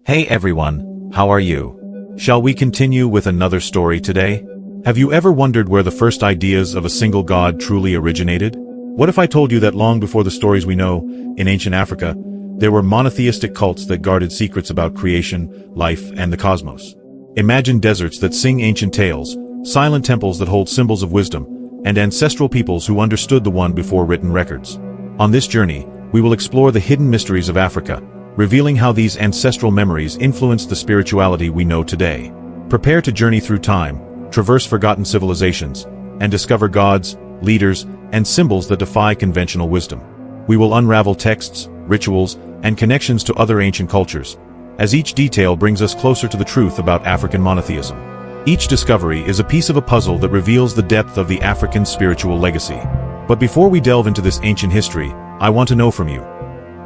Hey everyone, how are you? Shall we continue with another story today? Have you ever wondered where the first ideas of a single god truly originated? What if I told you that long before the stories we know, in ancient Africa, there were monotheistic cults that guarded secrets about creation, life, and the cosmos? Imagine deserts that sing ancient tales, silent temples that hold symbols of wisdom, and ancestral peoples who understood the one before written records. On this journey, we will explore the hidden mysteries of Africa, revealing how these ancestral memories influenced the spirituality we know today. Prepare to journey through time, traverse forgotten civilizations, and discover gods, leaders, and symbols that defy conventional wisdom. We will unravel texts, rituals, and connections to other ancient cultures, as each detail brings us closer to the truth about African monotheism. Each discovery is a piece of a puzzle that reveals the depth of the African spiritual legacy. But before we delve into this ancient history, I want to know from you.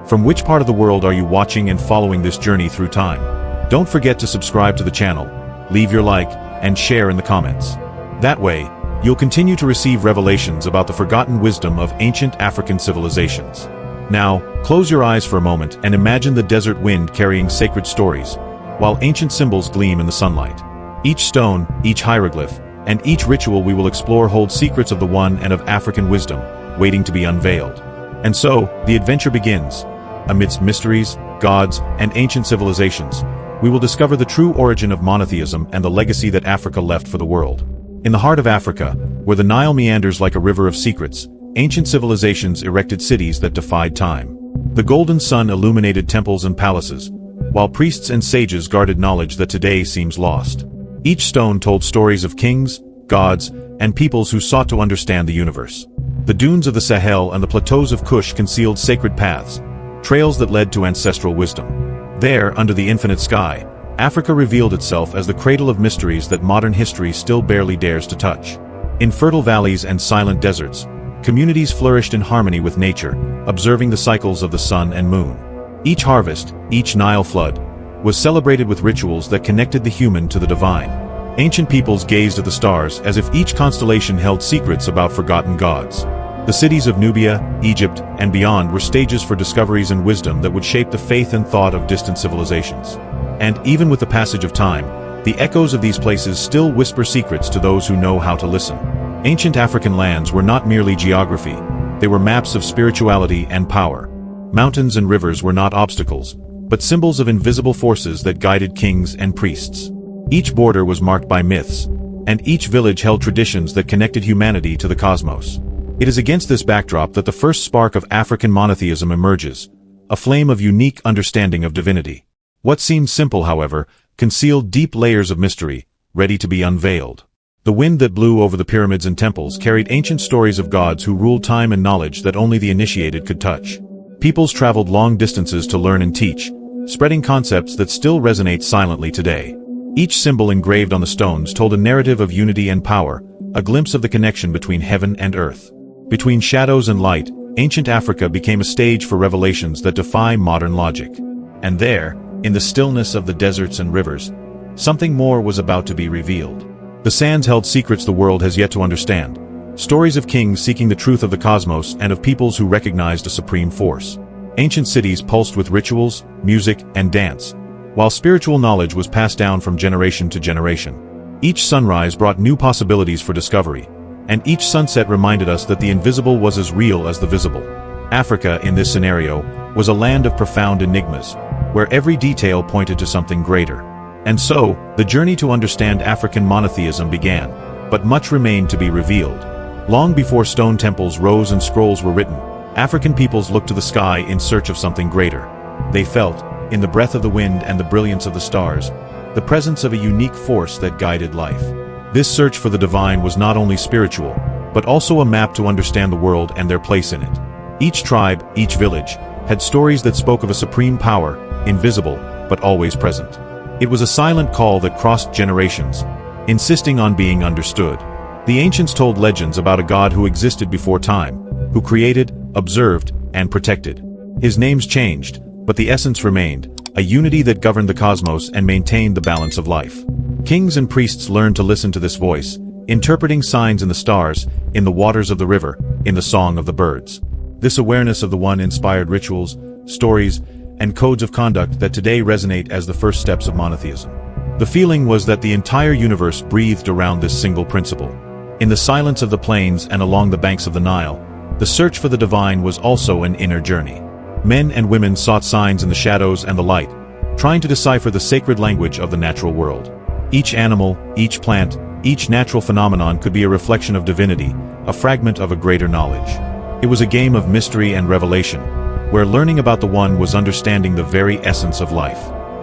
From which part of the world are you watching and following this journey through time? Don't forget to subscribe to the channel, leave your like, and share in the comments. That way, you'll continue to receive revelations about the forgotten wisdom of ancient African civilizations. Now, close your eyes for a moment and imagine the desert wind carrying sacred stories, while ancient symbols gleam in the sunlight. Each stone, each hieroglyph, and each ritual we will explore holds secrets of the one and of African wisdom, waiting to be unveiled. And so, the adventure begins. Amidst mysteries, gods, and ancient civilizations, we will discover the true origin of monotheism and the legacy that Africa left for the world. In the heart of Africa, where the Nile meanders like a river of secrets, ancient civilizations erected cities that defied time. The golden sun illuminated temples and palaces, while priests and sages guarded knowledge that today seems lost. Each stone told stories of kings, gods, and peoples who sought to understand the universe. The dunes of the Sahel and the plateaus of Kush concealed sacred paths, trails that led to ancestral wisdom. There, under the infinite sky, Africa revealed itself as the cradle of mysteries that modern history still barely dares to touch. In fertile valleys and silent deserts, communities flourished in harmony with nature, observing the cycles of the sun and moon. Each harvest, each Nile flood, was celebrated with rituals that connected the human to the divine. Ancient peoples gazed at the stars as if each constellation held secrets about forgotten gods. The cities of Nubia, Egypt, and beyond were stages for discoveries and wisdom that would shape the faith and thought of distant civilizations. And even with the passage of time, the echoes of these places still whisper secrets to those who know how to listen. Ancient African lands were not merely geography, they were maps of spirituality and power. Mountains and rivers were not obstacles, but symbols of invisible forces that guided kings and priests. Each border was marked by myths, and each village held traditions that connected humanity to the cosmos. It is against this backdrop that the first spark of African monotheism emerges, a flame of unique understanding of divinity. What seemed simple, however, concealed deep layers of mystery, ready to be unveiled. The wind that blew over the pyramids and temples carried ancient stories of gods who ruled time and knowledge that only the initiated could touch. Peoples traveled long distances to learn and teach, spreading concepts that still resonate silently today. Each symbol engraved on the stones told a narrative of unity and power, a glimpse of the connection between heaven and earth. Between shadows and light, ancient Africa became a stage for revelations that defy modern logic. And there, in the stillness of the deserts and rivers, something more was about to be revealed. The sands held secrets the world has yet to understand, stories of kings seeking the truth of the cosmos and of peoples who recognized a supreme force. Ancient cities pulsed with rituals, music, and dance, while spiritual knowledge was passed down from generation to generation. Each sunrise brought new possibilities for discovery, and each sunset reminded us that the invisible was as real as the visible. Africa, in this scenario, was a land of profound enigmas, where every detail pointed to something greater. And so, the journey to understand African monotheism began, but much remained to be revealed. Long before stone temples rose and scrolls were written, African peoples looked to the sky in search of something greater. They felt, in the breath of the wind and the brilliance of the stars, the presence of a unique force that guided life. This search for the divine was not only spiritual, but also a map to understand the world and their place in it. Each tribe, each village, had stories that spoke of a supreme power, invisible, but always present. It was a silent call that crossed generations, insisting on being understood. The ancients told legends about a god who existed before time, who created, observed, and protected. His names changed, but the essence remained, a unity that governed the cosmos and maintained the balance of life. Kings and priests learned to listen to this voice, interpreting signs in the stars, in the waters of the river, in the song of the birds. This awareness of the one inspired rituals, stories, and codes of conduct that today resonate as the first steps of monotheism. The feeling was that the entire universe breathed around this single principle. In the silence of the plains and along the banks of the Nile, the search for the divine was also an inner journey. Men and women sought signs in the shadows and the light, trying to decipher the sacred language of the natural world. Each animal, each plant, each natural phenomenon could be a reflection of divinity, a fragment of a greater knowledge. It was a game of mystery and revelation, where learning about the One was understanding the very essence of life.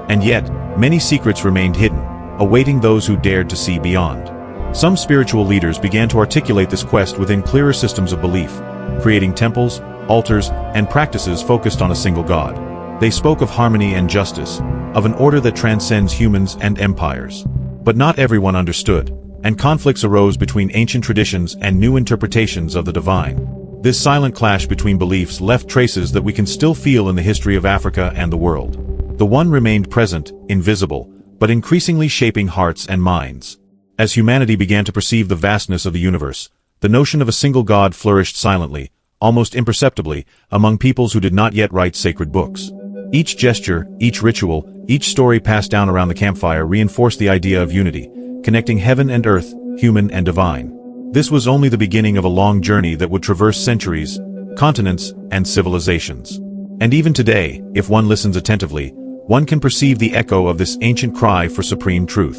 And yet, many secrets remained hidden, awaiting those who dared to see beyond. Some spiritual leaders began to articulate this quest within clearer systems of belief, creating temples, altars, and practices focused on a single God. They spoke of harmony and justice, of an order that transcends humans and empires. But not everyone understood, and conflicts arose between ancient traditions and new interpretations of the divine. This silent clash between beliefs left traces that we can still feel in the history of Africa and the world. The One remained present, invisible, but increasingly shaping hearts and minds. As humanity began to perceive the vastness of the universe, the notion of a single God flourished silently, almost imperceptibly, among peoples who did not yet write sacred books. Each gesture, each ritual, each story passed down around the campfire reinforced the idea of unity, connecting heaven and earth, human and divine. This was only the beginning of a long journey that would traverse centuries, continents, and civilizations. And even today, if one listens attentively, one can perceive the echo of this ancient cry for supreme truth.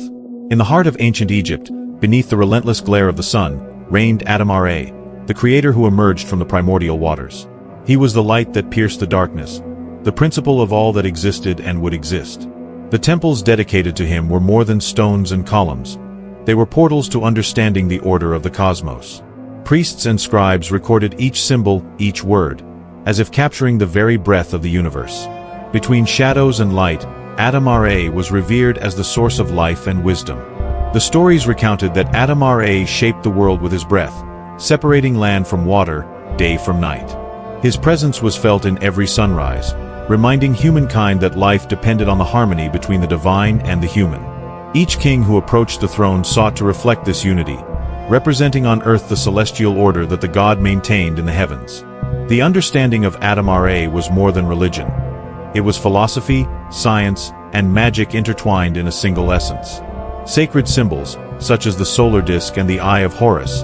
In the heart of ancient Egypt, beneath the relentless glare of the sun, reigned Adam-Ra, the creator who emerged from the primordial waters. He was the light that pierced the darkness, the principle of all that existed and would exist. The temples dedicated to him were more than stones and columns. They were portals to understanding the order of the cosmos. Priests and scribes recorded each symbol, each word, as if capturing the very breath of the universe. Between shadows and light, Adam-Ra was revered as the source of life and wisdom. The stories recounted that Adam-Ra shaped the world with his breath, separating land from water, day from night. His presence was felt in every sunrise, reminding humankind that life depended on the harmony between the divine and the human. Each king who approached the throne sought to reflect this unity, representing on earth the celestial order that the God maintained in the heavens. The understanding of Adam-Ra was more than religion. It was philosophy, science, and magic intertwined in a single essence. Sacred symbols, such as the solar disk and the Eye of Horus,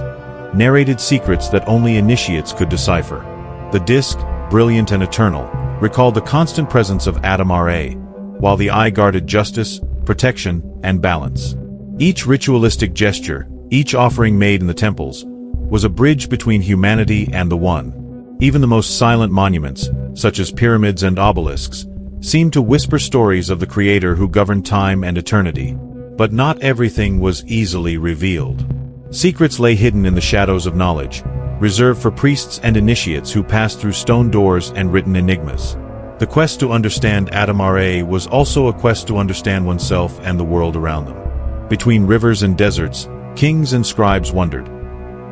narrated secrets that only initiates could decipher. The disk, brilliant and eternal, recalled the constant presence of Adam-Ra, while the eye guarded justice, protection, and balance. Each ritualistic gesture, each offering made in the temples, was a bridge between humanity and the One. Even the most silent monuments, such as pyramids and obelisks, seemed to whisper stories of the Creator who governed time and eternity. But not everything was easily revealed. Secrets lay hidden in the shadows of knowledge, reserved for priests and initiates who passed through stone doors and written enigmas. The quest to understand Adam-Ra was also a quest to understand oneself and the world around them. Between rivers and deserts, kings and scribes wondered,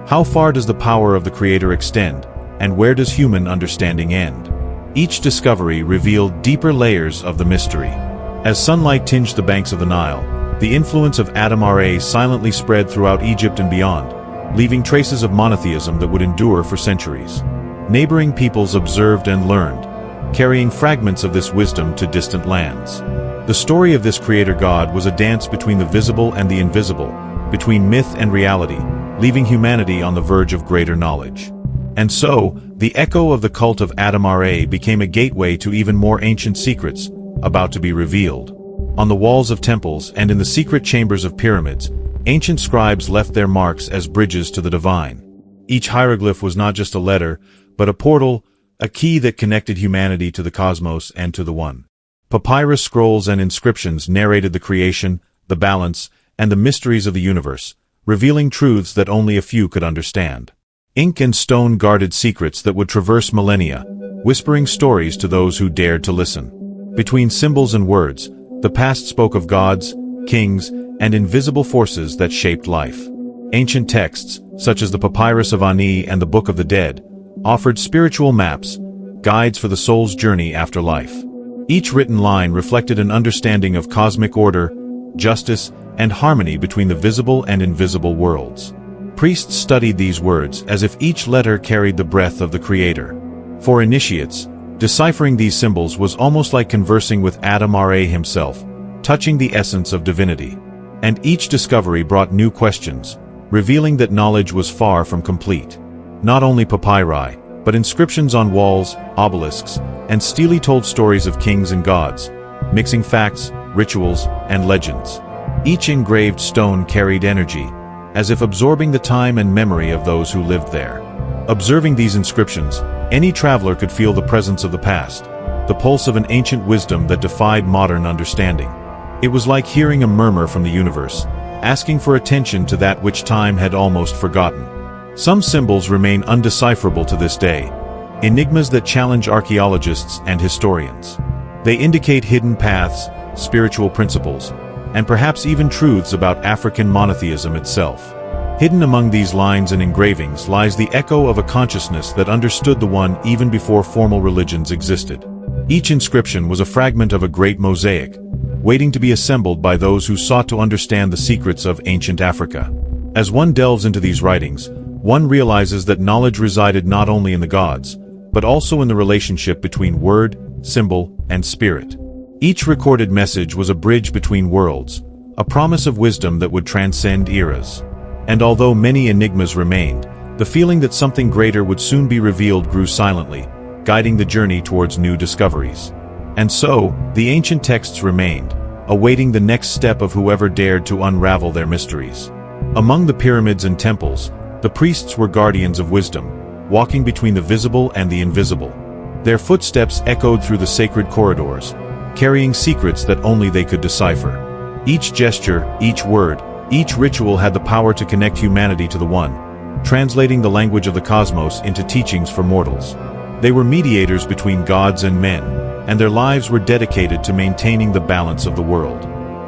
how far does the power of the Creator extend, and where does human understanding end? Each discovery revealed deeper layers of the mystery. As sunlight tinged the banks of the Nile, the influence of Adam-Ra silently spread throughout Egypt and beyond, leaving traces of monotheism that would endure for centuries. Neighboring peoples observed and learned, carrying fragments of this wisdom to distant lands. The story of this creator god was a dance between the visible and the invisible, between myth and reality, leaving humanity on the verge of greater knowledge. And so, the echo of the cult of Adam-Ra became a gateway to even more ancient secrets, about to be revealed. On the walls of temples and in the secret chambers of pyramids, ancient scribes left their marks as bridges to the divine. Each hieroglyph was not just a letter, but a portal, a key that connected humanity to the cosmos and to the One. Papyrus scrolls and inscriptions narrated the creation, the balance, and the mysteries of the universe, revealing truths that only a few could understand. Ink and stone guarded secrets that would traverse millennia, whispering stories to those who dared to listen. Between symbols and words, the past spoke of gods, kings, and invisible forces that shaped life. Ancient texts, such as the Papyrus of Ani and the Book of the Dead, offered spiritual maps, guides for the soul's journey after life. Each written line reflected an understanding of cosmic order, justice, and harmony between the visible and invisible worlds. Priests studied these words as if each letter carried the breath of the Creator. For initiates, Deciphering these symbols was almost like conversing with Adam Ra himself, touching the essence of divinity. And each discovery brought new questions, revealing that knowledge was far from complete. Not only papyri, but inscriptions on walls, obelisks, and stele told stories of kings and gods, mixing facts, rituals, and legends. Each engraved stone carried energy, as if absorbing the time and memory of those who lived there. Observing these inscriptions, any traveler could feel the presence of the past, the pulse of an ancient wisdom that defied modern understanding. It was like hearing a murmur from the universe, asking for attention to that which time had almost forgotten. Some symbols remain undecipherable to this day, enigmas that challenge archaeologists and historians. They indicate hidden paths, spiritual principles, and perhaps even truths about African monotheism itself. Hidden among these lines and engravings lies the echo of a consciousness that understood the One even before formal religions existed. Each inscription was a fragment of a great mosaic, waiting to be assembled by those who sought to understand the secrets of ancient Africa. As one delves into these writings, one realizes that knowledge resided not only in the gods, but also in the relationship between word, symbol, and spirit. Each recorded message was a bridge between worlds, a promise of wisdom that would transcend eras. And although many enigmas remained, the feeling that something greater would soon be revealed grew silently, guiding the journey towards new discoveries. And so, the ancient texts remained, awaiting the next step of whoever dared to unravel their mysteries. Among the pyramids and temples, the priests were guardians of wisdom, walking between the visible and the invisible. Their footsteps echoed through the sacred corridors, carrying secrets that only they could decipher. Each gesture, each word, each ritual had the power to connect humanity to the One, translating the language of the cosmos into teachings for mortals. They were mediators between gods and men, and their lives were dedicated to maintaining the balance of the world.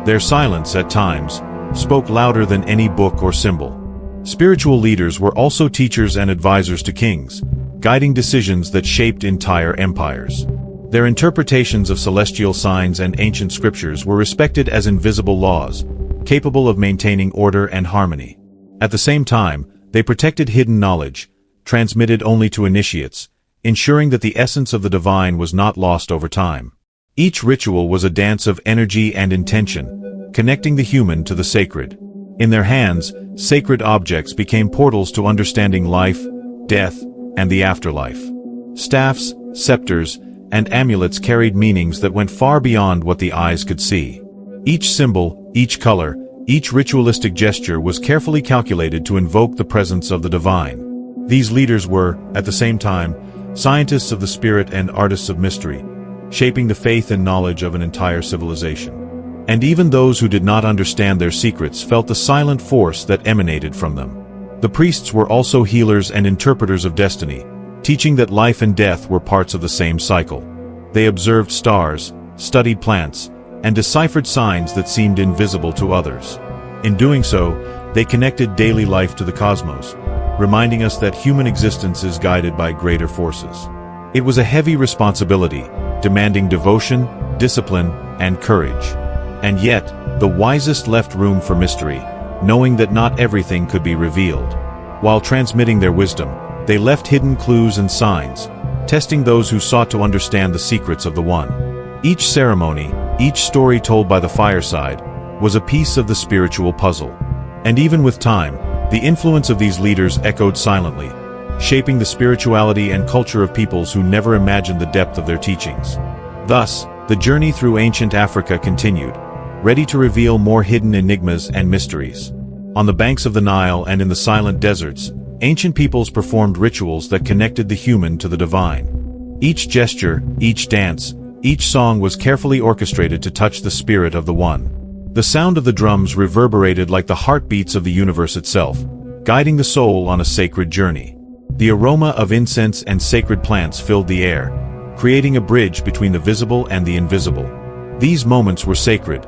Their silence, at times, spoke louder than any book or symbol. Spiritual leaders were also teachers and advisors to kings, guiding decisions that shaped entire empires. Their interpretations of celestial signs and ancient scriptures were respected as invisible laws, capable of maintaining order and harmony. At the same time, they protected hidden knowledge, transmitted only to initiates, ensuring that the essence of the divine was not lost over time. Each ritual was a dance of energy and intention, connecting the human to the sacred. In their hands, sacred objects became portals to understanding life, death, and the afterlife. Staffs, scepters, and amulets carried meanings that went far beyond what the eyes could see. Each symbol, each color, each ritualistic gesture was carefully calculated to invoke the presence of the divine. These leaders were, at the same time, scientists of the spirit and artists of mystery, shaping the faith and knowledge of an entire civilization. And even those who did not understand their secrets felt the silent force that emanated from them. The priests were also healers and interpreters of destiny, teaching that life and death were parts of the same cycle. They observed stars, studied plants, and deciphered signs that seemed invisible to others. In doing so, they connected daily life to the cosmos, reminding us that human existence is guided by greater forces. It was a heavy responsibility, demanding devotion, discipline, and courage. And yet, the wisest left room for mystery, knowing that not everything could be revealed. While transmitting their wisdom, they left hidden clues and signs, testing those who sought to understand the secrets of the One. Each ceremony, each story told by the fireside, was a piece of the spiritual puzzle. And even with time, the influence of these leaders echoed silently, shaping the spirituality and culture of peoples who never imagined the depth of their teachings. Thus, the journey through ancient Africa continued, ready to reveal more hidden enigmas and mysteries. On the banks of the Nile and in the silent deserts, ancient peoples performed rituals that connected the human to the divine. Each gesture, each dance, each song was carefully orchestrated to touch the spirit of the One. The sound of the drums reverberated like the heartbeats of the universe itself, guiding the soul on a sacred journey. The aroma of incense and sacred plants filled the air, creating a bridge between the visible and the invisible. These moments were sacred,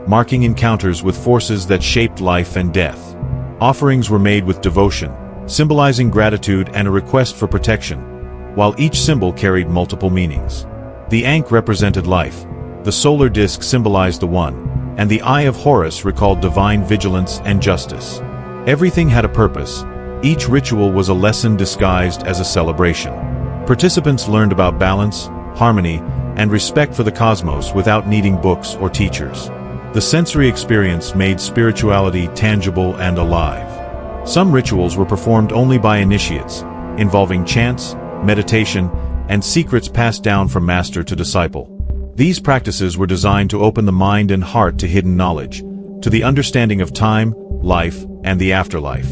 marking encounters with forces that shaped life and death. Offerings were made with devotion, symbolizing gratitude and a request for protection, while each symbol carried multiple meanings. The ankh represented life, the solar disk symbolized the One, and the Eye of Horus recalled divine vigilance and justice. Everything had a purpose. Each ritual was a lesson disguised as a celebration. Participants learned about balance, harmony, and respect for the cosmos without needing books or teachers. The sensory experience made spirituality tangible and alive. Some rituals were performed only by initiates, involving chants, meditation, and secrets passed down from master to disciple. These practices were designed to open the mind and heart to hidden knowledge, to the understanding of time, life, and the afterlife.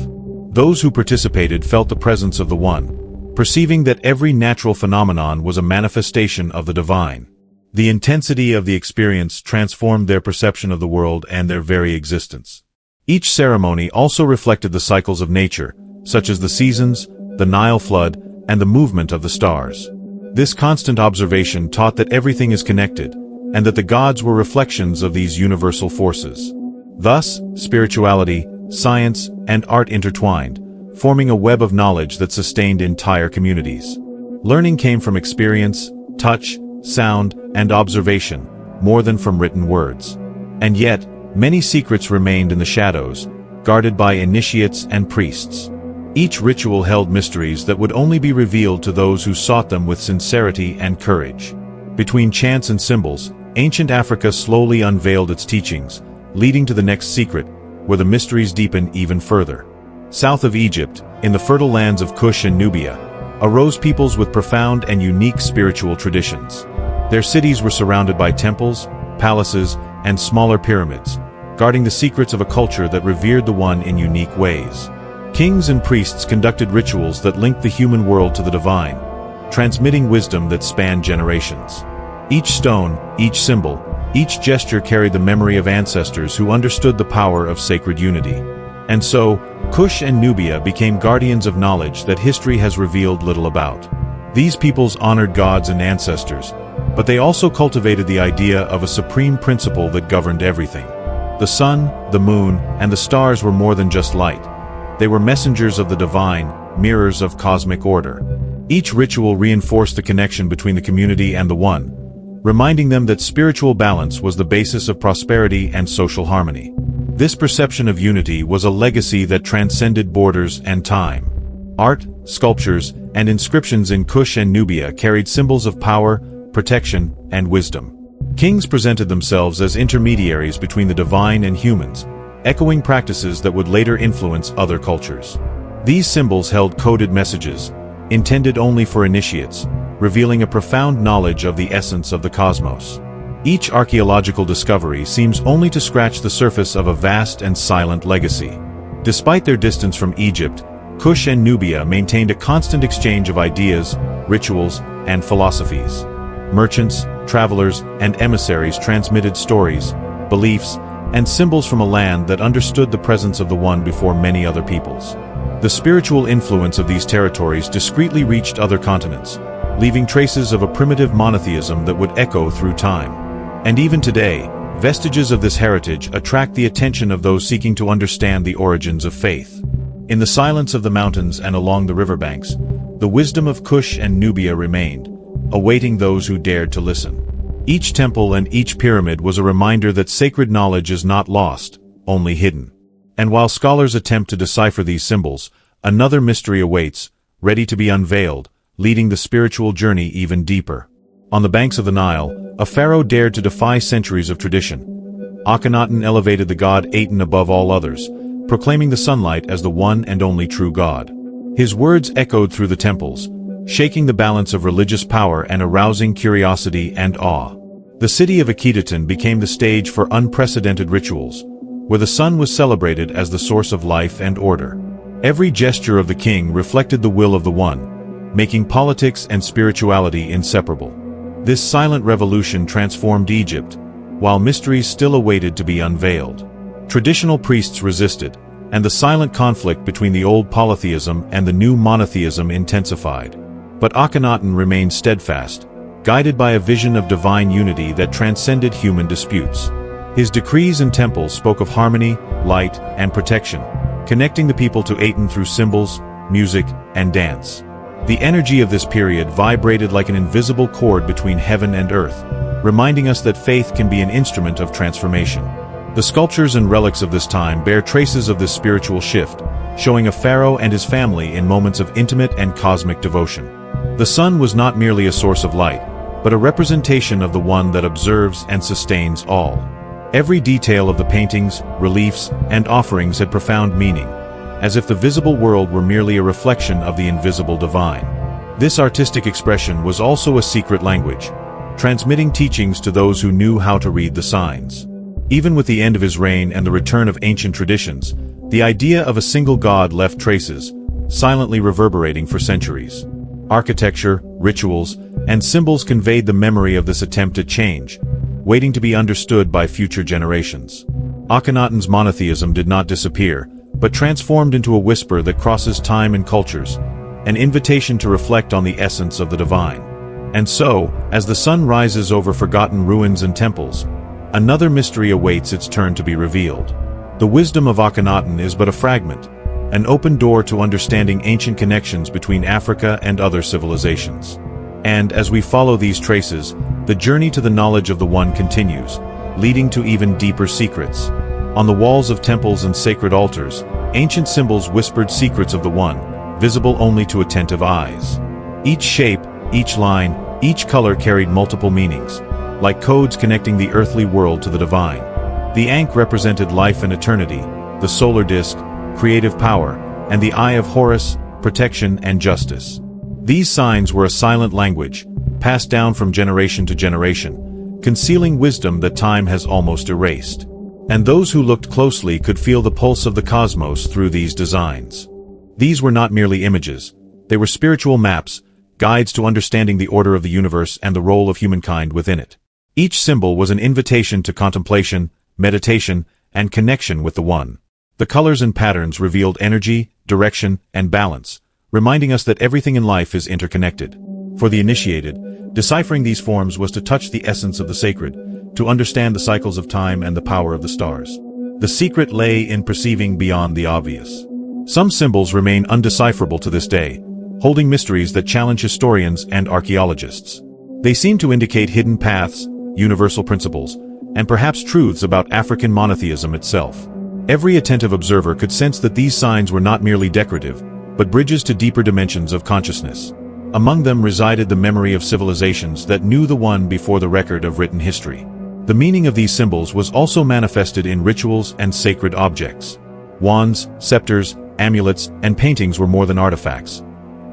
Those who participated felt the presence of the One, perceiving that every natural phenomenon was a manifestation of the divine. The intensity of the experience transformed their perception of the world and their very existence. Each ceremony also reflected the cycles of nature, such as the seasons, the Nile flood, and the movement of the stars. This constant observation taught that everything is connected, and that the gods were reflections of these universal forces. Thus, spirituality, science, and art intertwined, forming a web of knowledge that sustained entire communities. Learning came from experience, touch, sound, and observation, more than from written words. And yet, many secrets remained in the shadows, guarded by initiates and priests. Each ritual held mysteries that would only be revealed to those who sought them with sincerity and courage. Between chants and symbols, ancient Africa slowly unveiled its teachings, leading to the next secret, where the mysteries deepen even further. South of Egypt, in the fertile lands of Kush and Nubia, arose peoples with profound and unique spiritual traditions. Their cities were surrounded by temples, palaces, and smaller pyramids, guarding the secrets of a culture that revered the One in unique ways. Kings and priests conducted rituals that linked the human world to the divine, transmitting wisdom that spanned generations. Each stone, each symbol, each gesture carried the memory of ancestors who understood the power of sacred unity. And so, Kush and Nubia became guardians of knowledge that history has revealed little about. These peoples honored gods and ancestors, but they also cultivated the idea of a supreme principle that governed everything. The sun, the moon, and the stars were more than just light. They were messengers of the divine, mirrors of cosmic order. Each ritual reinforced the connection between the community and the One, reminding them that spiritual balance was the basis of prosperity and social harmony. This perception of unity was a legacy that transcended borders and time. Art, sculptures, and inscriptions in Kush and Nubia carried symbols of power, protection, and wisdom. Kings presented themselves as intermediaries between the divine and humans, echoing practices that would later influence other cultures. These symbols held coded messages, intended only for initiates, revealing a profound knowledge of the essence of the cosmos. Each archaeological discovery seems only to scratch the surface of a vast and silent legacy. Despite their distance from Egypt, Kush and Nubia maintained a constant exchange of ideas, rituals, and philosophies. Merchants, travelers, and emissaries transmitted stories, beliefs, and symbols from a land that understood the presence of the One before many other peoples. The spiritual influence of these territories discreetly reached other continents, leaving traces of a primitive monotheism that would echo through time. And even today, vestiges of this heritage attract the attention of those seeking to understand the origins of faith. In the silence of the mountains and along the riverbanks, the wisdom of Kush and Nubia remained, awaiting those who dared to listen. Each temple and each pyramid was a reminder that sacred knowledge is not lost, only hidden. And while scholars attempt to decipher these symbols, another mystery awaits, ready to be unveiled, leading the spiritual journey even deeper. On the banks of the Nile, a pharaoh dared to defy centuries of tradition. Akhenaten elevated the god Aten above all others, proclaiming the sunlight as the one and only true god. His words echoed through the temples, shaking the balance of religious power and arousing curiosity and awe. The city of Akhetaten became the stage for unprecedented rituals, where the sun was celebrated as the source of life and order. Every gesture of the king reflected the will of the One, making politics and spirituality inseparable. This silent revolution transformed Egypt, while mysteries still awaited to be unveiled. Traditional priests resisted, and the silent conflict between the old polytheism and the new monotheism intensified. But Akhenaten remained steadfast, guided by a vision of divine unity that transcended human disputes. His decrees and temples spoke of harmony, light, and protection, connecting the people to Aten through symbols, music, and dance. The energy of this period vibrated like an invisible cord between heaven and earth, reminding us that faith can be an instrument of transformation. The sculptures and relics of this time bear traces of this spiritual shift, showing a pharaoh and his family in moments of intimate and cosmic devotion. The sun was not merely a source of light, but a representation of the one that observes and sustains all. Every detail of the paintings, reliefs, and offerings had profound meaning, as if the visible world were merely a reflection of the invisible divine. This artistic expression was also a secret language, transmitting teachings to those who knew how to read the signs. Even with the end of his reign and the return of ancient traditions, the idea of a single god left traces, silently reverberating for centuries. Architecture, rituals, and symbols conveyed the memory of this attempt at change, waiting to be understood by future generations. Akhenaten's monotheism did not disappear, but transformed into a whisper that crosses time and cultures, an invitation to reflect on the essence of the divine. And so, as the sun rises over forgotten ruins and temples, another mystery awaits its turn to be revealed. The wisdom of Akhenaten is but a fragment, an open door to understanding ancient connections between Africa and other civilizations. And as we follow these traces, the journey to the knowledge of the One continues, leading to even deeper secrets. On the walls of temples and sacred altars, ancient symbols whispered secrets of the One, visible only to attentive eyes. Each shape, each line, each color carried multiple meanings, like codes connecting the earthly world to the divine. The Ankh represented life and eternity, the solar disk, creative power, and the Eye of Horus, protection and justice. These signs were a silent language, passed down from generation to generation, concealing wisdom that time has almost erased. And those who looked closely could feel the pulse of the cosmos through these designs. These were not merely images, they were spiritual maps, guides to understanding the order of the universe and the role of humankind within it. Each symbol was an invitation to contemplation, meditation, and connection with the One. The colors and patterns revealed energy, direction, and balance, reminding us that everything in life is interconnected. For the initiated, deciphering these forms was to touch the essence of the sacred, to understand the cycles of time and the power of the stars. The secret lay in perceiving beyond the obvious. Some symbols remain undecipherable to this day, holding mysteries that challenge historians and archaeologists. They seem to indicate hidden paths, universal principles, and perhaps truths about African monotheism itself. Every attentive observer could sense that these signs were not merely decorative, but bridges to deeper dimensions of consciousness. Among them resided the memory of civilizations that knew the One before the record of written history. The meaning of these symbols was also manifested in rituals and sacred objects. Wands, scepters, amulets, and paintings were more than artifacts.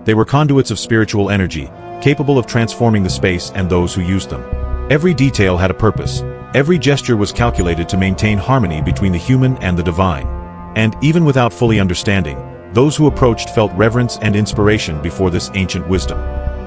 They were conduits of spiritual energy, capable of transforming the space and those who used them. Every detail had a purpose. Every gesture was calculated to maintain harmony between the human and the divine. And even without fully understanding, those who approached felt reverence and inspiration before this ancient wisdom.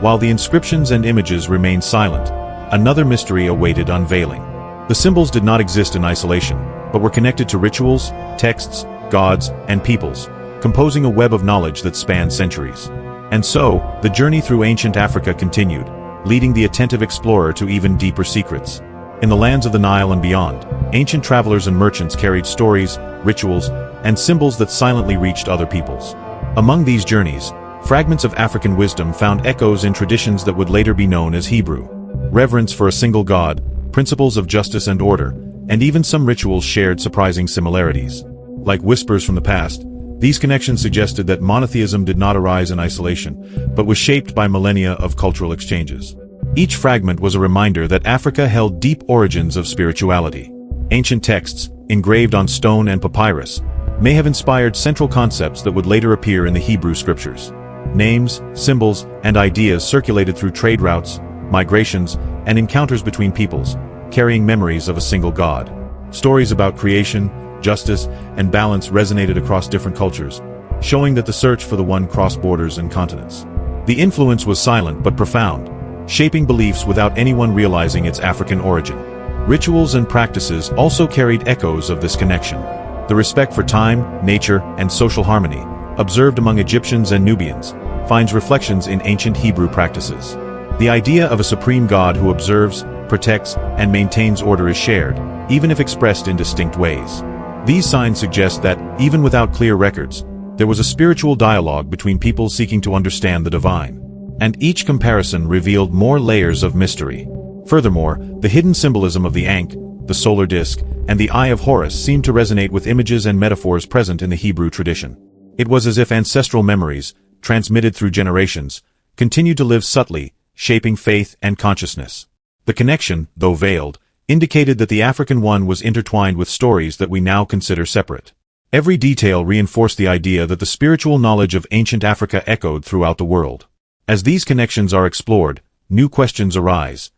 While the inscriptions and images remained silent, another mystery awaited unveiling. The symbols did not exist in isolation, but were connected to rituals, texts, gods, and peoples, composing a web of knowledge that spanned centuries. And so, the journey through ancient Africa continued, leading the attentive explorer to even deeper secrets. In the lands of the Nile and beyond, ancient travelers and merchants carried stories, rituals, and symbols that silently reached other peoples. Among these journeys, fragments of African wisdom found echoes in traditions that would later be known as Hebrew. Reverence for a single god, principles of justice and order, and even some rituals shared surprising similarities. Like whispers from the past, these connections suggested that monotheism did not arise in isolation, but was shaped by millennia of cultural exchanges. Each fragment was a reminder that Africa held deep origins of spirituality. Ancient texts, engraved on stone and papyrus, may have inspired central concepts that would later appear in the Hebrew scriptures. Names, symbols, and ideas circulated through trade routes, migrations, and encounters between peoples, carrying memories of a single god. Stories about creation, justice, and balance resonated across different cultures, showing that the search for the One crossed borders and continents. The influence was silent but profound, shaping beliefs without anyone realizing its African origin. Rituals and practices also carried echoes of this connection. The respect for time, nature, and social harmony, observed among Egyptians and Nubians, finds reflections in ancient Hebrew practices. The idea of a supreme God who observes, protects, and maintains order is shared, even if expressed in distinct ways. These signs suggest that, even without clear records, there was a spiritual dialogue between people seeking to understand the divine. And each comparison revealed more layers of mystery. Furthermore, the hidden symbolism of the Ankh, the solar disk, and the Eye of Horus seemed to resonate with images and metaphors present in the Hebrew tradition. It was as if ancestral memories, transmitted through generations, continued to live subtly, shaping faith and consciousness. The connection, though veiled, indicated that the African one was intertwined with stories that we now consider separate. Every detail reinforced the idea that the spiritual knowledge of ancient Africa echoed throughout the world. As these connections are explored, new questions arise.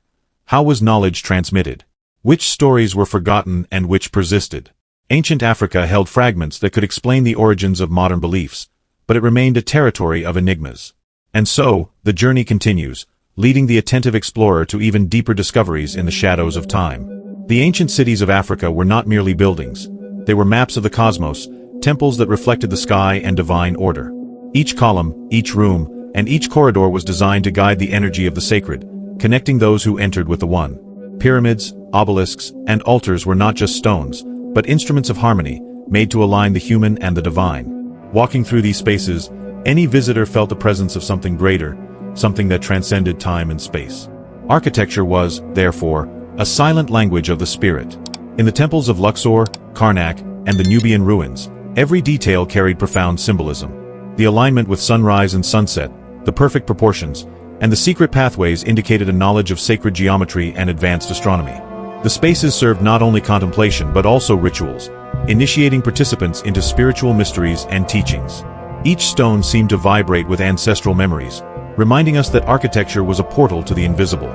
How was knowledge transmitted? Which stories were forgotten and which persisted? Ancient Africa held fragments that could explain the origins of modern beliefs, but it remained a territory of enigmas. And so, the journey continues, leading the attentive explorer to even deeper discoveries in the shadows of time. The ancient cities of Africa were not merely buildings. They were maps of the cosmos, temples that reflected the sky and divine order. Each column, each room, and each corridor was designed to guide the energy of the sacred, connecting those who entered with the One. Pyramids, obelisks, and altars were not just stones, but instruments of harmony, made to align the human and the divine. Walking through these spaces, any visitor felt the presence of something greater, something that transcended time and space. Architecture was, therefore, a silent language of the spirit. In the temples of Luxor, Karnak, and the Nubian ruins, every detail carried profound symbolism. The alignment with sunrise and sunset, the perfect proportions, and the secret pathways indicated a knowledge of sacred geometry and advanced astronomy. The spaces served not only contemplation but also rituals, initiating participants into spiritual mysteries and teachings. Each stone seemed to vibrate with ancestral memories, reminding us that architecture was a portal to the invisible.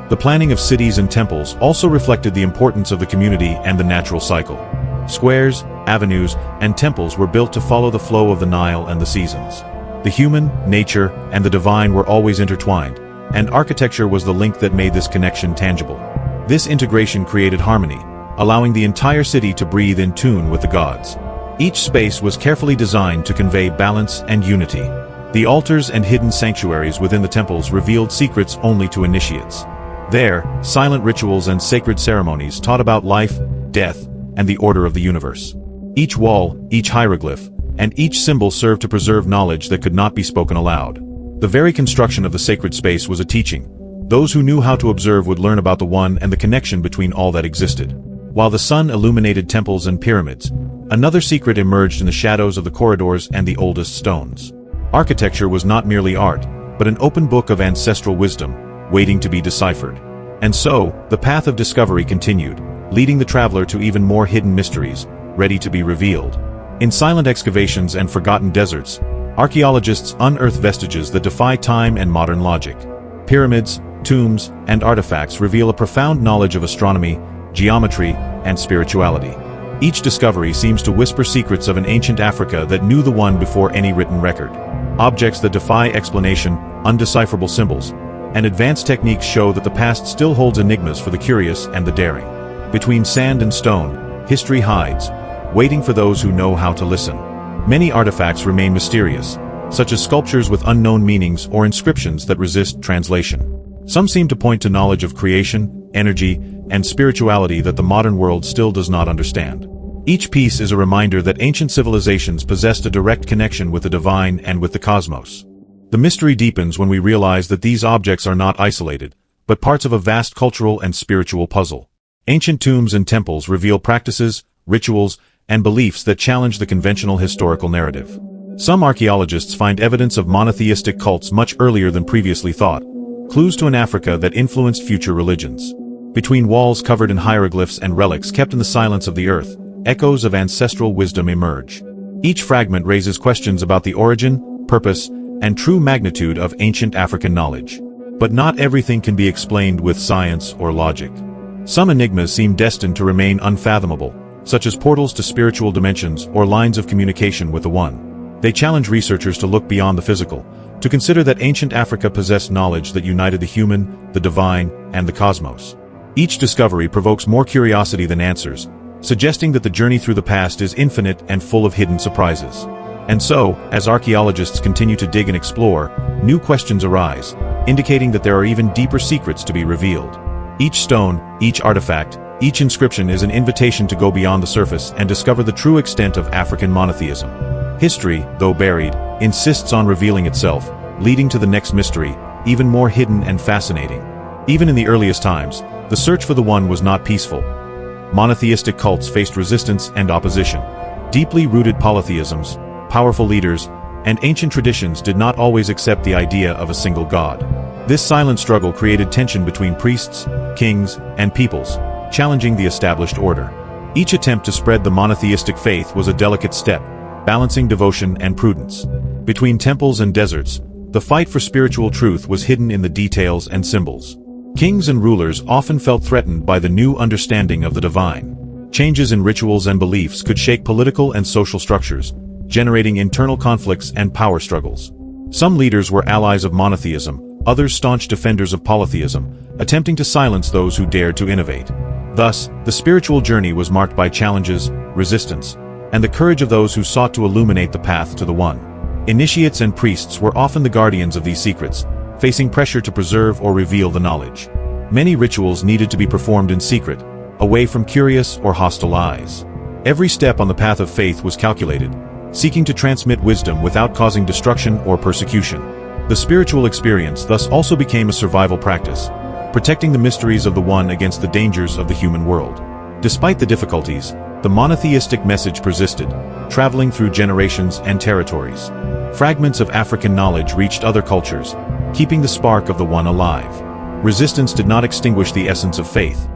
The planning of cities and temples also reflected the importance of the community and the natural cycle. Squares, avenues, and temples were built to follow the flow of the Nile and the seasons. The human, nature, and the divine were always intertwined, and architecture was the link that made this connection tangible. This integration created harmony, allowing the entire city to breathe in tune with the gods. Each space was carefully designed to convey balance and unity. The altars and hidden sanctuaries within the temples revealed secrets only to initiates. There, silent rituals and sacred ceremonies taught about life, death, and the order of the universe. Each wall, each hieroglyph, and each symbol served to preserve knowledge that could not be spoken aloud. The very construction of the sacred space was a teaching. Those who knew how to observe would learn about the One and the connection between all that existed. While the sun illuminated temples and pyramids, another secret emerged in the shadows of the corridors and the oldest stones. Architecture was not merely art, but an open book of ancestral wisdom, waiting to be deciphered. And so, the path of discovery continued, leading the traveler to even more hidden mysteries, ready to be revealed. In silent excavations and forgotten deserts, archaeologists unearth vestiges that defy time and modern logic. Pyramids, tombs, and artifacts reveal a profound knowledge of astronomy, geometry, and spirituality. Each discovery seems to whisper secrets of an ancient Africa that knew the One before any written record. Objects that defy explanation, undecipherable symbols, and advanced techniques show that the past still holds enigmas for the curious and the daring. Between sand and stone, history hides, waiting for those who know how to listen. Many artifacts remain mysterious, such as sculptures with unknown meanings or inscriptions that resist translation. Some seem to point to knowledge of creation, energy, and spirituality that the modern world still does not understand. Each piece is a reminder that ancient civilizations possessed a direct connection with the divine and with the cosmos. The mystery deepens when we realize that these objects are not isolated, but parts of a vast cultural and spiritual puzzle. Ancient tombs and temples reveal practices, rituals, and beliefs that challenge the conventional historical narrative. Some archaeologists find evidence of monotheistic cults much earlier than previously thought, clues to an Africa that influenced future religions. Between walls covered in hieroglyphs and relics kept in the silence of the earth, echoes of ancestral wisdom emerge. Each fragment raises questions about the origin, purpose, and true magnitude of ancient African knowledge. But not everything can be explained with science or logic. Some enigmas seem destined to remain unfathomable, such as portals to spiritual dimensions or lines of communication with the One. They challenge researchers to look beyond the physical, to consider that ancient Africa possessed knowledge that united the human, the divine, and the cosmos. Each discovery provokes more curiosity than answers, suggesting that the journey through the past is infinite and full of hidden surprises. And so, as archaeologists continue to dig and explore, new questions arise, indicating that there are even deeper secrets to be revealed. Each stone, each artifact, each inscription is an invitation to go beyond the surface and discover the true extent of African monotheism. History, though buried, insists on revealing itself, leading to the next mystery, even more hidden and fascinating. Even in the earliest times, the search for the One was not peaceful. Monotheistic cults faced resistance and opposition. Deeply rooted polytheisms, powerful leaders, and ancient traditions did not always accept the idea of a single god. This silent struggle created tension between priests, kings, and peoples, challenging the established order. Each attempt to spread the monotheistic faith was a delicate step, balancing devotion and prudence. Between temples and deserts, the fight for spiritual truth was hidden in the details and symbols. Kings and rulers often felt threatened by the new understanding of the divine. Changes in rituals and beliefs could shake political and social structures, generating internal conflicts and power struggles. Some leaders were allies of monotheism, others staunch defenders of polytheism, attempting to silence those who dared to innovate. Thus, the spiritual journey was marked by challenges, resistance, and the courage of those who sought to illuminate the path to the One. Initiates and priests were often the guardians of these secrets, facing pressure to preserve or reveal the knowledge. Many rituals needed to be performed in secret, away from curious or hostile eyes. Every step on the path of faith was calculated, seeking to transmit wisdom without causing destruction or persecution. The spiritual experience thus also became a survival practice, protecting the mysteries of the One against the dangers of the human world. Despite the difficulties, the monotheistic message persisted, traveling through generations and territories. Fragments of African knowledge reached other cultures, keeping the spark of the One alive. Resistance did not extinguish the essence of faith.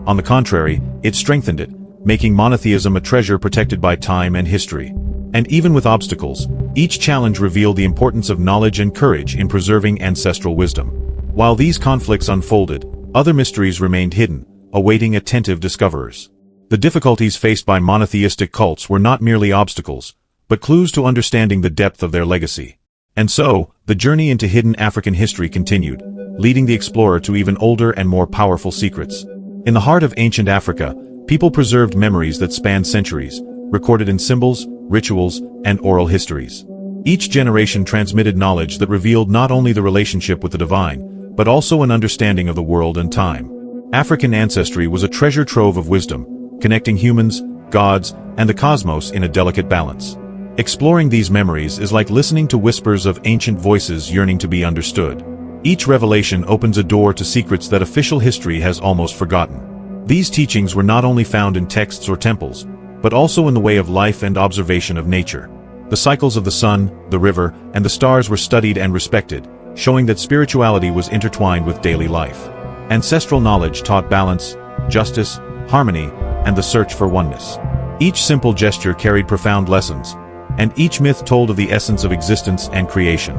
On the contrary, it strengthened it, making monotheism a treasure protected by time and history. And even with obstacles, each challenge revealed the importance of knowledge and courage in preserving ancestral wisdom. While these conflicts unfolded, other mysteries remained hidden, awaiting attentive discoverers. The difficulties faced by monotheistic cults were not merely obstacles, but clues to understanding the depth of their legacy. And so, the journey into hidden African history continued, leading the explorer to even older and more powerful secrets. In the heart of ancient Africa, people preserved memories that spanned centuries, recorded in symbols, rituals, and oral histories. Each generation transmitted knowledge that revealed not only the relationship with the divine, but also an understanding of the world and time. African ancestry was a treasure trove of wisdom, connecting humans, gods, and the cosmos in a delicate balance. Exploring these memories is like listening to whispers of ancient voices yearning to be understood. Each revelation opens a door to secrets that official history has almost forgotten. These teachings were not only found in texts or temples, but also in the way of life and observation of nature. The cycles of the sun, the river, and the stars were studied and respected, showing that spirituality was intertwined with daily life. Ancestral knowledge taught balance, justice, harmony, and the search for oneness. Each simple gesture carried profound lessons, and each myth told of the essence of existence and creation.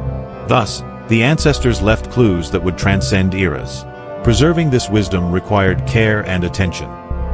Thus, the ancestors left clues that would transcend eras. Preserving this wisdom required care and attention.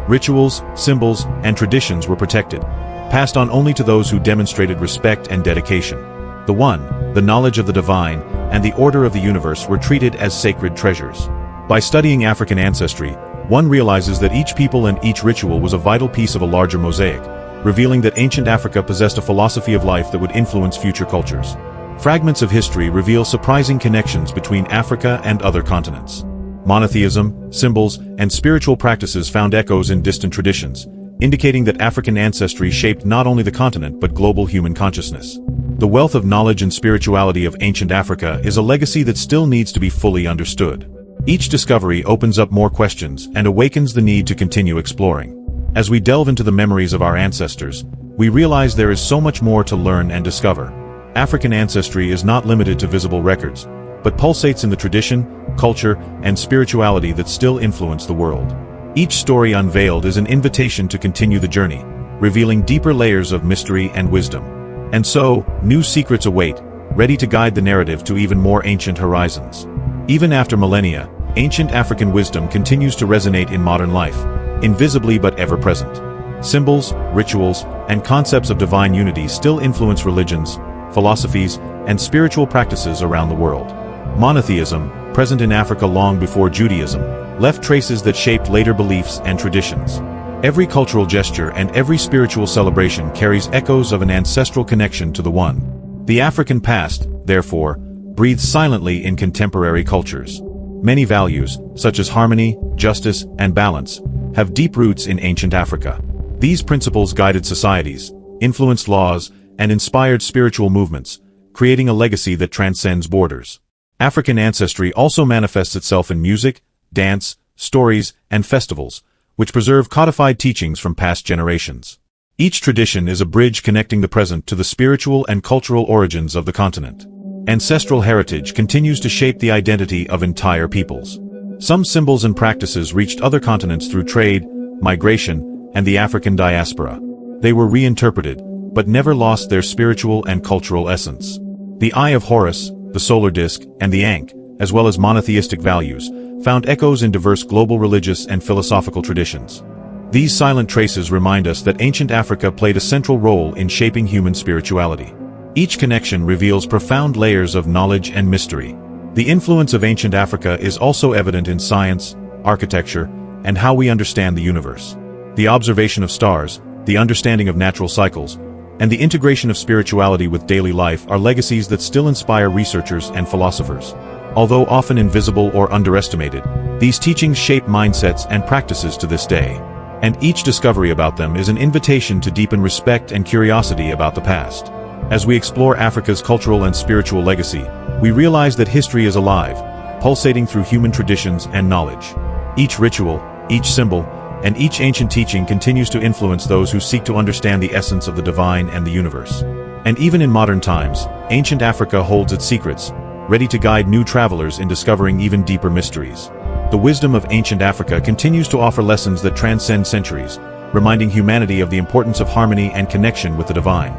Rituals, symbols, and traditions were protected, passed on only to those who demonstrated respect and dedication. The One, the knowledge of the divine, and the order of the universe were treated as sacred treasures. By studying African ancestry, one realizes that each people and each ritual was a vital piece of a larger mosaic, revealing that ancient Africa possessed a philosophy of life that would influence future cultures. Fragments of history reveal surprising connections between Africa and other continents. Monotheism, symbols, and spiritual practices found echoes in distant traditions, indicating that African ancestry shaped not only the continent but global human consciousness. The wealth of knowledge and spirituality of ancient Africa is a legacy that still needs to be fully understood. Each discovery opens up more questions and awakens the need to continue exploring. As we delve into the memories of our ancestors, we realize there is so much more to learn and discover. African ancestry is not limited to visible records, but pulsates in the tradition, culture, and spirituality that still influence the world. Each story unveiled is an invitation to continue the journey, revealing deeper layers of mystery and wisdom. And so, new secrets await, ready to guide the narrative to even more ancient horizons. Even after millennia, ancient African wisdom continues to resonate in modern life, invisibly but ever present. Symbols, rituals, and concepts of divine unity still influence religions, philosophies, and spiritual practices around the world. Monotheism, present in Africa long before Judaism, left traces that shaped later beliefs and traditions. Every cultural gesture and every spiritual celebration carries echoes of an ancestral connection to the One. The African past, therefore, breathes silently in contemporary cultures. Many values, such as harmony, justice, and balance, have deep roots in ancient Africa. These principles guided societies, influenced laws, and inspired spiritual movements, creating a legacy that transcends borders. African ancestry also manifests itself in music, dance, stories, and festivals, which preserve codified teachings from past generations. Each tradition is a bridge connecting the present to the spiritual and cultural origins of the continent. Ancestral heritage continues to shape the identity of entire peoples. Some symbols and practices reached other continents through trade, migration, and the African diaspora. They were reinterpreted, but never lost their spiritual and cultural essence. The Eye of Horus, the solar disk, and the Ankh, as well as monotheistic values, found echoes in diverse global religious and philosophical traditions. These silent traces remind us that ancient Africa played a central role in shaping human spirituality. Each connection reveals profound layers of knowledge and mystery. The influence of ancient Africa is also evident in science, architecture, and how we understand the universe. The observation of stars, the understanding of natural cycles, and the integration of spirituality with daily life are legacies that still inspire researchers and philosophers. Although often invisible or underestimated, these teachings shape mindsets and practices to this day. And each discovery about them is an invitation to deepen respect and curiosity about the past. As we explore Africa's cultural and spiritual legacy, we realize that history is alive, pulsating through human traditions and knowledge. Each ritual, each symbol, and each ancient teaching continues to influence those who seek to understand the essence of the divine and the universe. And even in modern times, ancient Africa holds its secrets, ready to guide new travelers in discovering even deeper mysteries. The wisdom of ancient Africa continues to offer lessons that transcend centuries, reminding humanity of the importance of harmony and connection with the divine.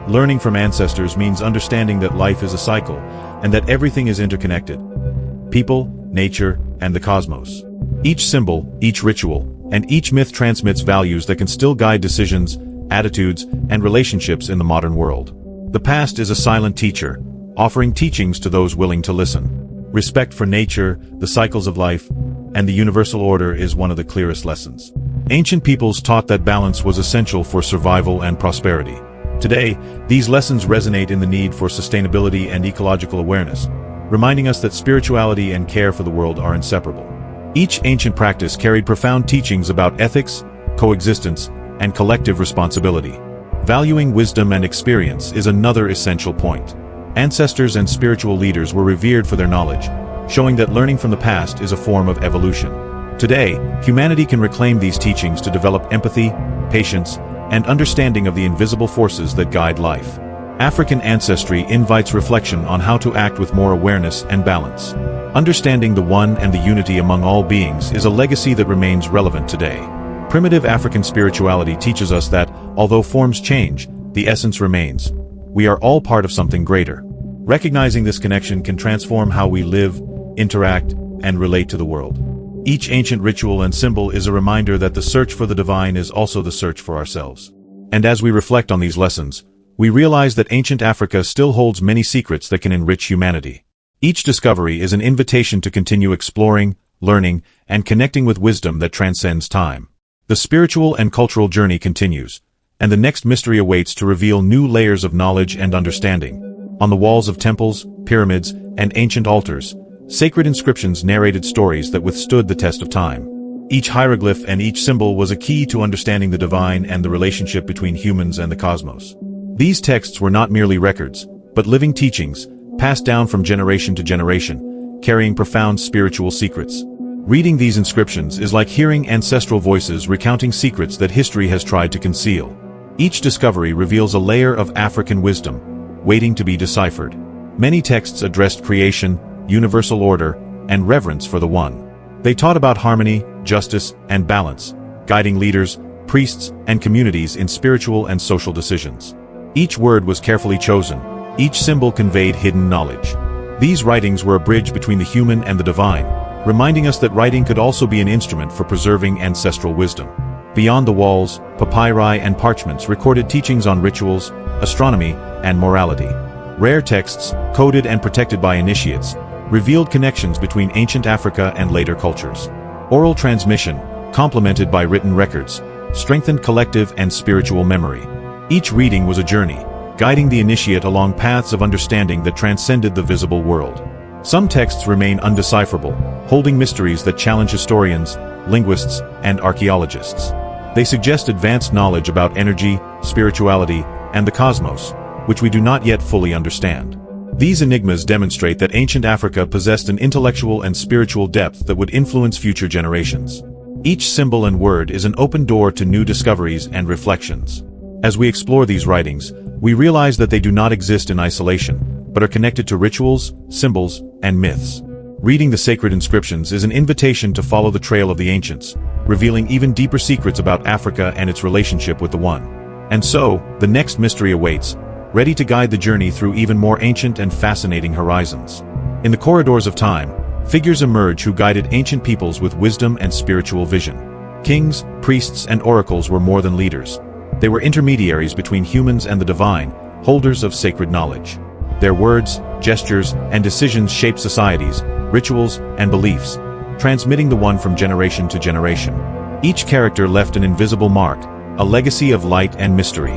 Learning from ancestors means understanding that life is a cycle, and that everything is interconnected. People, nature, and the cosmos. Each symbol, each ritual, and each myth transmits values that can still guide decisions, attitudes, and relationships in the modern world. The past is a silent teacher, offering teachings to those willing to listen. Respect for nature, the cycles of life, and the universal order is one of the clearest lessons. Ancient peoples taught that balance was essential for survival and prosperity. Today, these lessons resonate in the need for sustainability and ecological awareness, reminding us that spirituality and care for the world are inseparable. Each ancient practice carried profound teachings about ethics, coexistence, and collective responsibility. Valuing wisdom and experience is another essential point. Ancestors and spiritual leaders were revered for their knowledge, showing that learning from the past is a form of evolution. Today, humanity can reclaim these teachings to develop empathy, patience, and understanding of the invisible forces that guide life. African ancestry invites reflection on how to act with more awareness and balance. Understanding the one and the unity among all beings is a legacy that remains relevant today. Primitive African spirituality teaches us that, although forms change, the essence remains. We are all part of something greater. Recognizing this connection can transform how we live, interact, and relate to the world. Each ancient ritual and symbol is a reminder that the search for the divine is also the search for ourselves. And as we reflect on these lessons, we realize that ancient Africa still holds many secrets that can enrich humanity. Each discovery is an invitation to continue exploring, learning, and connecting with wisdom that transcends time. The spiritual and cultural journey continues, and the next mystery awaits to reveal new layers of knowledge and understanding. On the walls of temples, pyramids, and ancient altars, sacred inscriptions narrated stories that withstood the test of time. Each hieroglyph and each symbol was a key to understanding the divine and the relationship between humans and the cosmos. These texts were not merely records, but living teachings, passed down from generation to generation, carrying profound spiritual secrets. Reading these inscriptions is like hearing ancestral voices recounting secrets that history has tried to conceal. Each discovery reveals a layer of African wisdom, waiting to be deciphered. Many texts addressed creation, universal order, and reverence for the One. They taught about harmony, justice, and balance, guiding leaders, priests, and communities in spiritual and social decisions. Each word was carefully chosen, each symbol conveyed hidden knowledge. These writings were a bridge between the human and the divine, reminding us that writing could also be an instrument for preserving ancestral wisdom. Beyond the walls, papyri and parchments recorded teachings on rituals, astronomy, and morality. Rare texts, coded and protected by initiates, revealed connections between ancient Africa and later cultures. Oral transmission, complemented by written records, strengthened collective and spiritual memory. Each reading was a journey, guiding the initiate along paths of understanding that transcended the visible world. Some texts remain undecipherable, holding mysteries that challenge historians, linguists, and archaeologists. They suggest advanced knowledge about energy, spirituality, and the cosmos, which we do not yet fully understand. These enigmas demonstrate that ancient Africa possessed an intellectual and spiritual depth that would influence future generations. Each symbol and word is an open door to new discoveries and reflections. As we explore these writings, we realize that they do not exist in isolation, but are connected to rituals, symbols, and myths. Reading the sacred inscriptions is an invitation to follow the trail of the ancients, revealing even deeper secrets about Africa and its relationship with the One. And so, the next mystery awaits, ready to guide the journey through even more ancient and fascinating horizons. In the corridors of time, figures emerge who guided ancient peoples with wisdom and spiritual vision. Kings, priests, and oracles were more than leaders. They were intermediaries between humans and the divine, holders of sacred knowledge. Their words, gestures, and decisions shaped societies, rituals, and beliefs, transmitting the One from generation to generation. Each character left an invisible mark, a legacy of light and mystery.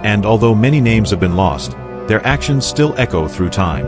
And although many names have been lost, their actions still echo through time.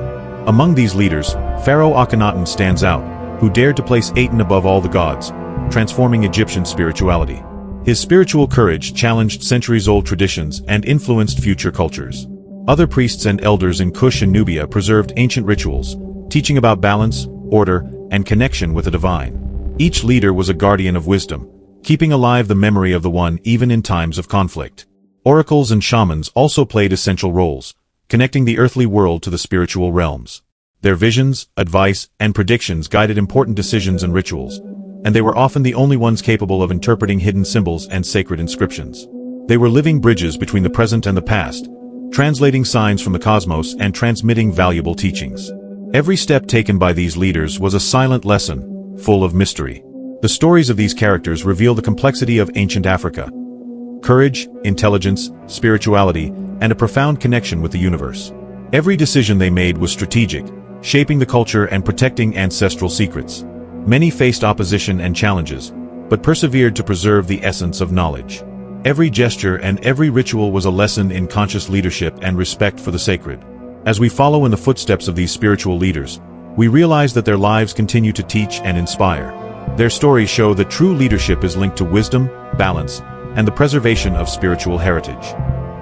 Among these leaders, Pharaoh Akhenaten stands out, who dared to place Aten above all the gods, transforming Egyptian spirituality. His spiritual courage challenged centuries-old traditions and influenced future cultures. Other priests and elders in Kush and Nubia preserved ancient rituals, teaching about balance, order, and connection with the divine. Each leader was a guardian of wisdom, keeping alive the memory of the One even in times of conflict. Oracles and shamans also played essential roles, connecting the earthly world to the spiritual realms. Their visions, advice, and predictions guided important decisions and rituals, and they were often the only ones capable of interpreting hidden symbols and sacred inscriptions. They were living bridges between the present and the past, translating signs from the cosmos and transmitting valuable teachings. Every step taken by these leaders was a silent lesson, full of mystery. The stories of these characters reveal the complexity of ancient Africa: courage, intelligence, spirituality, and a profound connection with the universe. Every decision they made was strategic, shaping the culture and protecting ancestral secrets. Many faced opposition and challenges, but persevered to preserve the essence of knowledge. Every gesture and every ritual was a lesson in conscious leadership and respect for the sacred. As we follow in the footsteps of these spiritual leaders, we realize that their lives continue to teach and inspire. Their stories show that true leadership is linked to wisdom, balance, and the preservation of spiritual heritage.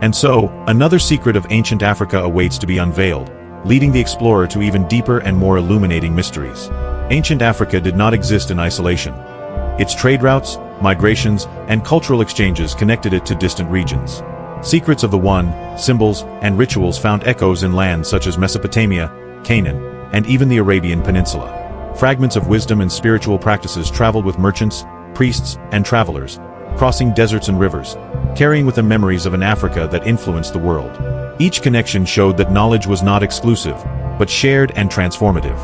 And so, another secret of ancient Africa awaits to be unveiled, leading the explorer to even deeper and more illuminating mysteries. Ancient Africa did not exist in isolation. Its trade routes, migrations, and cultural exchanges connected it to distant regions. Secrets of the One, symbols, and rituals found echoes in lands such as Mesopotamia, Canaan, and even the Arabian Peninsula. Fragments of wisdom and spiritual practices traveled with merchants, priests, and travelers, crossing deserts and rivers, carrying with them memories of an Africa that influenced the world. Each connection showed that knowledge was not exclusive, but shared and transformative.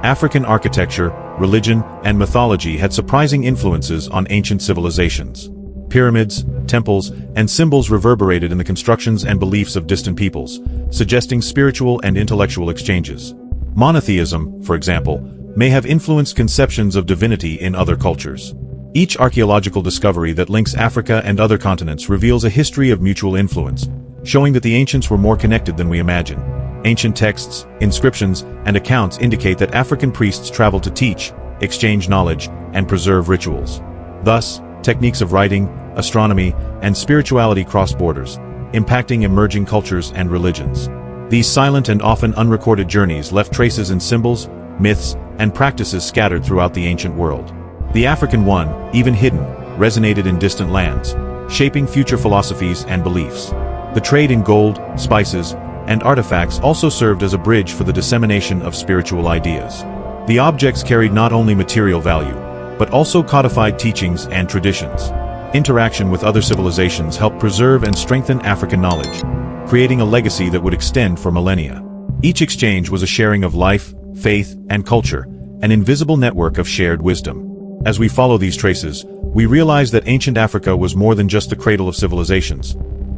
African architecture, religion, and mythology had surprising influences on ancient civilizations. Pyramids, temples, and symbols reverberated in the constructions and beliefs of distant peoples, suggesting spiritual and intellectual exchanges. Monotheism, for example, may have influenced conceptions of divinity in other cultures. Each archaeological discovery that links Africa and other continents reveals a history of mutual influence, showing that the ancients were more connected than we imagine. Ancient texts, inscriptions, and accounts indicate that African priests traveled to teach, exchange knowledge, and preserve rituals. Thus, techniques of writing, astronomy, and spirituality crossed borders, impacting emerging cultures and religions. These silent and often unrecorded journeys left traces in symbols, myths, and practices scattered throughout the ancient world. The African One, even hidden, resonated in distant lands, shaping future philosophies and beliefs. The trade in gold, spices, and artifacts also served as a bridge for the dissemination of spiritual ideas. The objects carried not only material value, but also codified teachings and traditions. Interaction with other civilizations helped preserve and strengthen African knowledge, creating a legacy that would extend for millennia. Each exchange was a sharing of life, faith, and culture, an invisible network of shared wisdom. As we follow these traces, we realize that ancient Africa was more than just the cradle of civilizations.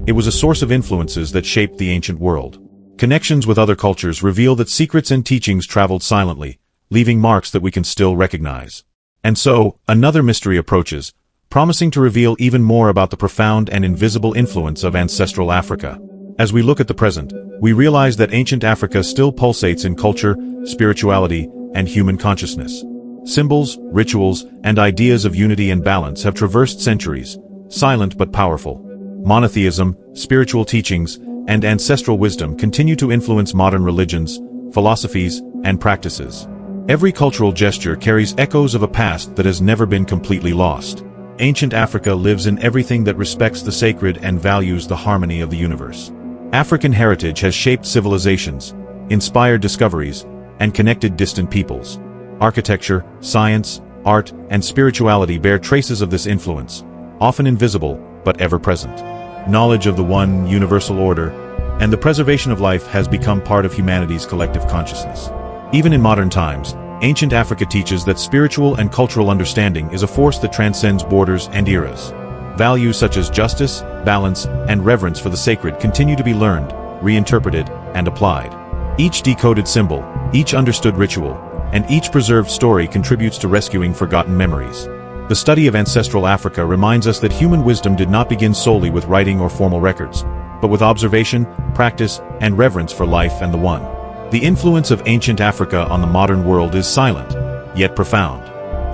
It was a source of influences that shaped the ancient world. Connections with other cultures reveal that secrets and teachings traveled silently, leaving marks that we can still recognize. And so, another mystery approaches, promising to reveal even more about the profound and invisible influence of ancestral Africa. As we look at the present, we realize that ancient Africa still pulsates in culture, spirituality, and human consciousness. Symbols, rituals, and ideas of unity and balance have traversed centuries, silent but powerful. Monotheism, spiritual teachings, and ancestral wisdom continue to influence modern religions, philosophies, and practices. Every cultural gesture carries echoes of a past that has never been completely lost. Ancient Africa lives in everything that respects the sacred and values the harmony of the universe. African heritage has shaped civilizations, inspired discoveries, and connected distant peoples. Architecture, science, art, and spirituality bear traces of this influence, often invisible but ever-present. Knowledge of the one universal order and the preservation of life has become part of humanity's collective consciousness. Even in modern times, ancient Africa teaches that spiritual and cultural understanding is a force that transcends borders and eras. Values such as justice, balance, and reverence for the sacred continue to be learned, reinterpreted, and applied. Each decoded symbol, each understood ritual, and each preserved story contributes to rescuing forgotten memories. The study of ancestral Africa reminds us that human wisdom did not begin solely with writing or formal records, but with observation, practice, and reverence for life and the one. The influence of ancient Africa on the modern world is silent, yet profound.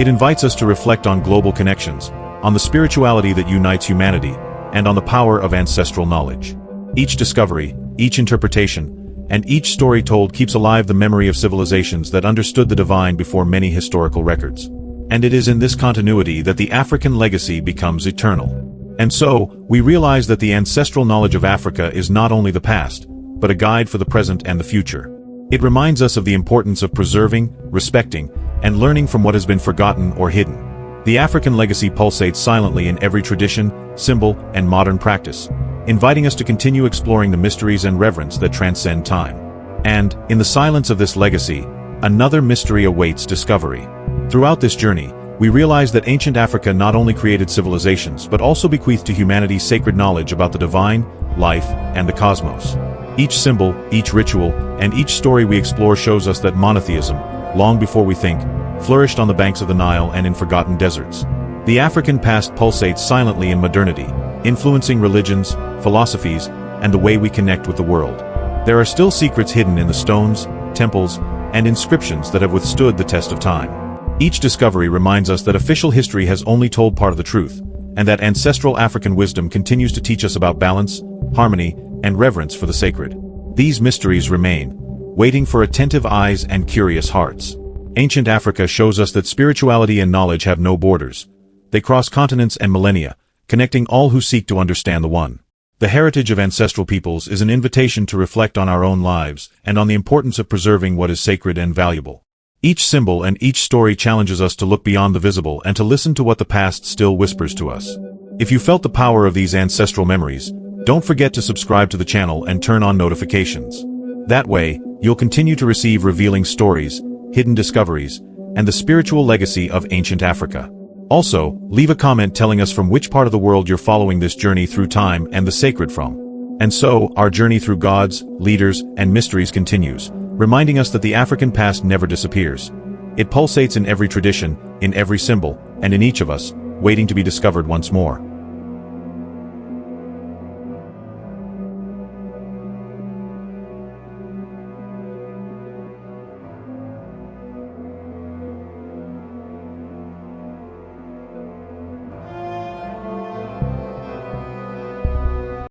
It invites us to reflect on global connections, on the spirituality that unites humanity, and on the power of ancestral knowledge. Each discovery, each interpretation, and each story told keeps alive the memory of civilizations that understood the divine before many historical records. And it is in this continuity that the African legacy becomes eternal. And so, we realize that the ancestral knowledge of Africa is not only the past, but a guide for the present and the future. It reminds us of the importance of preserving, respecting, and learning from what has been forgotten or hidden. The African legacy pulsates silently in every tradition, symbol, and modern practice, inviting us to continue exploring the mysteries and reverence that transcend time. And, in the silence of this legacy, another mystery awaits discovery. Throughout this journey, we realize that ancient Africa not only created civilizations but also bequeathed to humanity sacred knowledge about the divine, life, and the cosmos. Each symbol, each ritual, and each story we explore shows us that monotheism, long before we think, flourished on the banks of the Nile and in forgotten deserts. The African past pulsates silently in modernity, influencing religions, philosophies, and the way we connect with the world. There are still secrets hidden in the stones, temples, and inscriptions that have withstood the test of time. Each discovery reminds us that official history has only told part of the truth, and that ancestral African wisdom continues to teach us about balance, harmony, and reverence for the sacred. These mysteries remain, waiting for attentive eyes and curious hearts. Ancient Africa shows us that spirituality and knowledge have no borders. They cross continents and millennia, connecting all who seek to understand the one. The heritage of ancestral peoples is an invitation to reflect on our own lives and on the importance of preserving what is sacred and valuable. Each symbol and each story challenges us to look beyond the visible and to listen to what the past still whispers to us. If you felt the power of these ancestral memories, don't forget to subscribe to the channel and turn on notifications. That way, you'll continue to receive revealing stories, hidden discoveries, and the spiritual legacy of ancient Africa. Also, leave a comment telling us from which part of the world you're following this journey through time and the sacred from. And so, our journey through gods, leaders, and mysteries continues, reminding us that the African past never disappears. It pulsates in every tradition, in every symbol, and in each of us, waiting to be discovered once more.